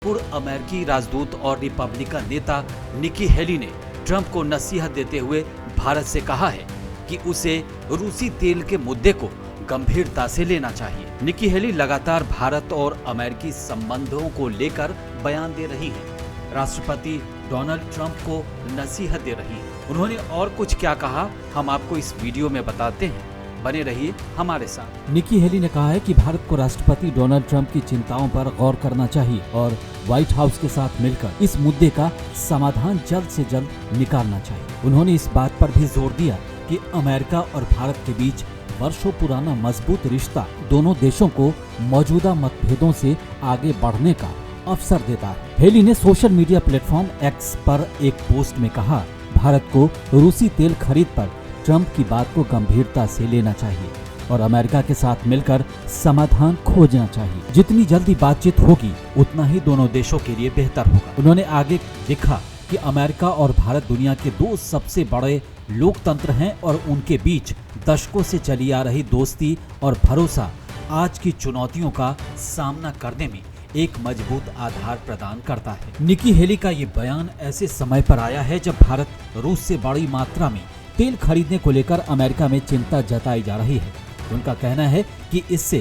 पूर्व अमेरिकी राजदूत और रिपब्लिकन नेता निकी हेली ने ट्रंप को नसीहत देते हुए भारत से कहा है कि उसे रूसी तेल के मुद्दे को गंभीरता से लेना चाहिए। निकी हेली लगातार भारत और अमेरिकी संबंधों को लेकर बयान दे रही हैं। राष्ट्रपति डोनाल्ड ट्रंप को नसीहत दे रही हैं। उन्होंने और कुछ क्या कहा, हम आपको इस वीडियो में बताते हैं। बने रहिए हमारे साथ। निकी हेली ने कहा है कि भारत को राष्ट्रपति डोनाल्ड ट्रंप की चिंताओं पर गौर करना चाहिए और व्हाइट हाउस के साथ मिलकर इस मुद्दे का समाधान जल्द से जल्द निकालना चाहिए। उन्होंने इस बात पर भी जोर दिया कि अमेरिका और भारत के बीच वर्षों पुराना मजबूत रिश्ता दोनों देशों को मौजूदा मतभेदों से आगे बढ़ने का अवसर देता है। हेली ने सोशल मीडिया प्लेटफॉर्म एक्स पर एक पोस्ट में कहा, भारत को रूसी तेल खरीद पर ट्रंप की बात को गंभीरता से लेना चाहिए और अमेरिका के साथ मिलकर समाधान खोजना चाहिए। जितनी जल्दी बातचीत होगी उतना ही दोनों देशों के लिए बेहतर होगा। उन्होंने आगे लिखा कि अमेरिका और भारत दुनिया के दो सबसे बड़े लोकतंत्र हैं और उनके बीच दशकों से चली आ रही दोस्ती और भरोसा आज की चुनौतियों का सामना करने में एक मजबूत आधार प्रदान करता है। निकी हेली का ये बयान ऐसे समय पर आया है जब भारत रूस से बड़ी मात्रा में तेल खरीदने को लेकर अमेरिका में चिंता जताई जा रही है। उनका कहना है कि इससे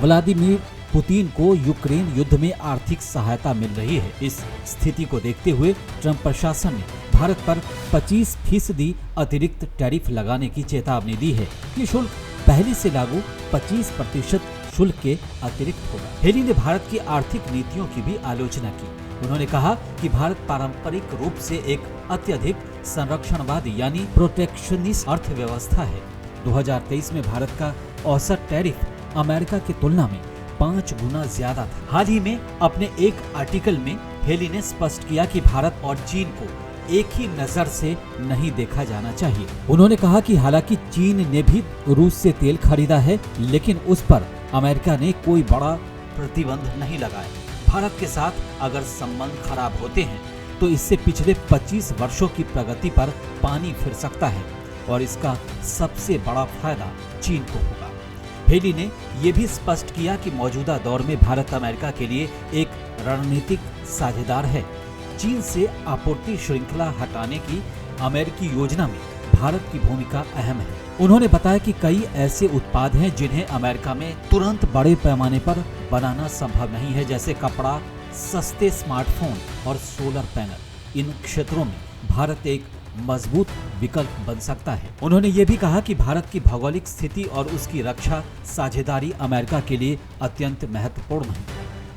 व्लादिमीर पुतिन को यूक्रेन युद्ध में आर्थिक सहायता मिल रही है। इस स्थिति को देखते हुए ट्रंप प्रशासन ने भारत पर 25% अतिरिक्त टैरिफ लगाने की चेतावनी दी है। ये शुल्क पहले से लागू 25% शुल्क के अतिरिक्त होगा। हेली ने भारत की आर्थिक नीतियों की भी आलोचना की। उन्होंने कहा कि भारत पारंपरिक रूप से एक अत्यधिक संरक्षणवादी यानी प्रोटेक्शनिस्ट अर्थव्यवस्था है। 2023 में भारत का औसत टैरिफ अमेरिका की तुलना में 5 गुना ज्यादा था। हाल ही में अपने एक आर्टिकल में हेली ने स्पष्ट किया कि भारत और चीन को एक ही नजर से नहीं देखा जाना चाहिए। उन्होंने कहा कि हालांकि चीन ने भी रूस से तेल खरीदा है, लेकिन उस पर अमेरिका ने कोई बड़ा प्रतिबंध नहीं लगाया। भारत के साथ अगर संबंध खराब होते हैं तो इससे पिछले 25 वर्षों की प्रगति पर पानी फिर सकता है और इसका सबसे बड़ा फायदा चीन को होगा। हेली ने यह भी स्पष्ट किया कि मौजूदा दौर में भारत अमेरिका के लिए एक रणनीतिक साझेदार है। चीन से आपूर्ति श्रृंखला हटाने की अमेरिकी योजना में भारत की भूमिका अहम है। उन्होंने बताया कि कई ऐसे उत्पाद हैं जिन्हें अमेरिका में तुरंत बड़े पैमाने पर बनाना संभव नहीं है, जैसे कपड़ा, सस्ते स्मार्टफोन और सोलर पैनल। इन क्षेत्रों में भारत एक मजबूत विकल्प बन सकता है। उन्होंने ये भी कहा कि भारत की भौगोलिक स्थिति और उसकी रक्षा साझेदारी अमेरिका के लिए अत्यंत महत्वपूर्ण है।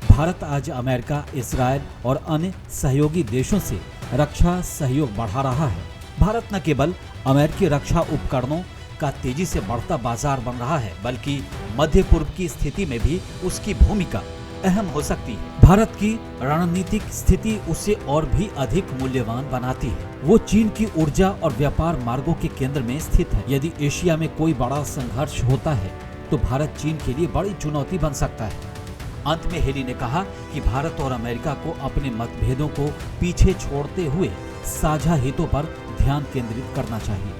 भारत आज अमेरिका, इसराइल और अन्य सहयोगी देशों से रक्षा सहयोग बढ़ा रहा है। भारत न केवल अमेरिकी रक्षा उपकरणों का तेजी से बढ़ता बाजार बन रहा है, बल्कि मध्य पूर्व की स्थिति में भी उसकी भूमिका अहम हो सकती है। भारत की रणनीतिक स्थिति उसे और भी अधिक मूल्यवान बनाती है। वो चीन की ऊर्जा और व्यापार मार्गों के केंद्र में स्थित है। यदि एशिया में कोई बड़ा संघर्ष होता है तो भारत चीन के लिए बड़ी चुनौती बन सकता है। अंत में हेली ने कहा कि भारत और अमेरिका को अपने मतभेदों को पीछे छोड़ते हुए साझा हितों पर ध्यान केंद्रित करना चाहिए,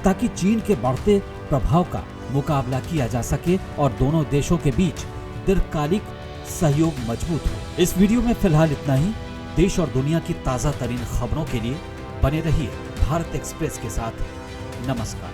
ताकि चीन के बढ़ते प्रभाव का मुकाबला किया जा सके और दोनों देशों के बीच दीर्घकालिक सहयोग मजबूत हो। इस वीडियो में फिलहाल इतना ही। देश और दुनिया की ताजा तरीन खबरों के लिए बने रहिए भारत एक्सप्रेस के साथ। नमस्कार।